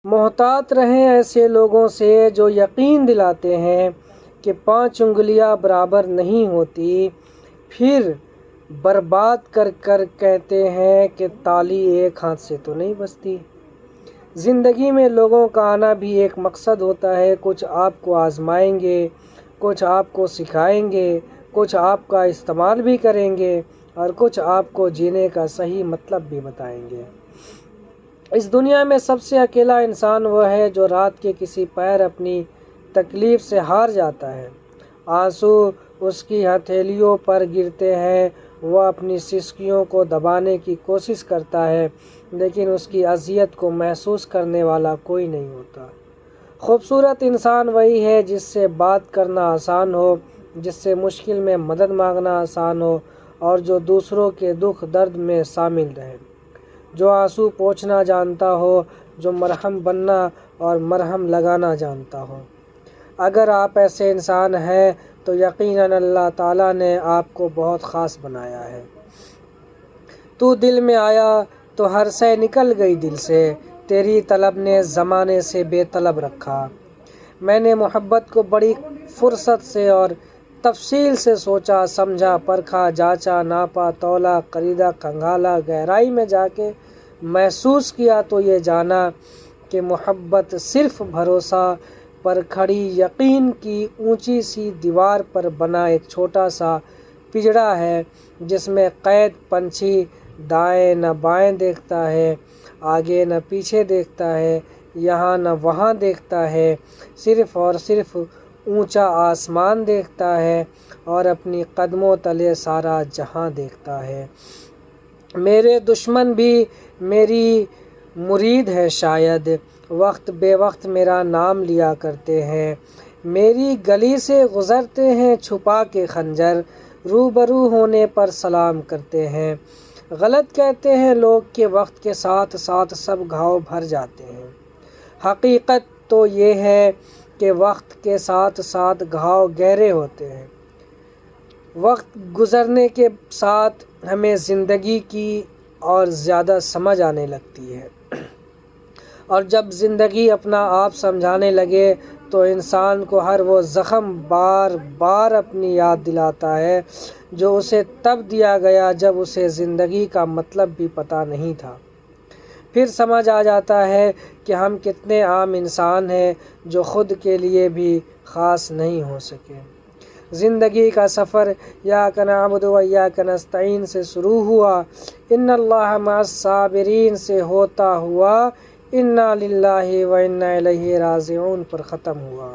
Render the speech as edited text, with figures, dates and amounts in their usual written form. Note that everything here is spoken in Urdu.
محتاط رہیں ایسے لوگوں سے جو یقین دلاتے ہیں کہ 5 انگلیاں برابر نہیں ہوتی، پھر برباد کر کر کہتے ہیں کہ تالی ایک ہاتھ سے تو نہیں بجتی۔ زندگی میں لوگوں کا آنا بھی ایک مقصد ہوتا ہے۔ کچھ آپ کو آزمائیں گے، کچھ آپ کو سکھائیں گے، کچھ آپ کا استعمال بھی کریں گے اور کچھ آپ کو جینے کا صحیح مطلب بھی بتائیں گے۔ اس دنیا میں سب سے اکیلا انسان وہ ہے جو رات کے کسی پہر اپنی تکلیف سے ہار جاتا ہے۔ آنسو اس کی ہتھیلیوں پر گرتے ہیں، وہ اپنی سسکیوں کو دبانے کی کوشش کرتا ہے، لیکن اس کی اذیت کو محسوس کرنے والا کوئی نہیں ہوتا۔ خوبصورت انسان وہی ہے جس سے بات کرنا آسان ہو، جس سے مشکل میں مدد مانگنا آسان ہو اور جو دوسروں کے دکھ درد میں شامل رہے، جو آنسو پوچھنا جانتا ہو، جو مرہم بننا اور مرہم لگانا جانتا ہو۔ اگر آپ ایسے انسان ہیں تو یقیناً اللہ تعالیٰ نے آپ کو بہت خاص بنایا ہے۔ تو دل میں آیا تو ہر شے نکل گئی دل سے، تیری طلب نے زمانے سے بے طلب رکھا۔ میں نے محبت کو بڑی فرصت سے اور تفصیل سے سوچا، سمجھا، پرکھا، جانچا، ناپا، تولا، خریدا، کھنگالا، گہرائی میں جا کے محسوس کیا تو یہ جانا کہ محبت صرف بھروسہ پر کھڑی یقین کی اونچی سی دیوار پر بنا ایک چھوٹا سا پنجرا ہے، جس میں قید پنچھی دائیں نہ بائیں دیکھتا ہے، آگے نہ پیچھے دیکھتا ہے، یہاں نہ وہاں دیکھتا ہے، صرف اور صرف اونچا آسمان دیکھتا ہے اور اپنی قدموں تلے سارا جہاں دیکھتا ہے۔ میرے دشمن بھی میری مرید ہے شاید، وقت بے وقت میرا نام لیا کرتے ہیں، میری گلی سے گزرتے ہیں چھپا کے خنجر، روبرو ہونے پر سلام کرتے ہیں۔ غلط کہتے ہیں لوگ کہ وقت کے ساتھ ساتھ سب گھاؤ بھر جاتے ہیں۔ حقیقت تو یہ ہے کہ وقت کے ساتھ ساتھ گھاؤ گہرے ہوتے ہیں۔ وقت گزرنے کے ساتھ ہمیں زندگی کی اور زیادہ سمجھ آنے لگتی ہے، اور جب زندگی اپنا آپ سمجھانے لگے تو انسان کو ہر وہ زخم بار بار اپنی یاد دلاتا ہے جو اسے تب دیا گیا جب اسے زندگی کا مطلب بھی پتہ نہیں تھا۔ پھر سمجھ آ جاتا ہے کہ ہم کتنے عام انسان ہیں جو خود کے لیے بھی خاص نہیں ہو سکے۔ زندگی کا سفر ایاک نعبد و ایاک نستعین سے شروع ہوا، ان اللہ مع الصابرین سے ہوتا ہوا انا للہ و انا الیہ راجعون پر ختم ہوا۔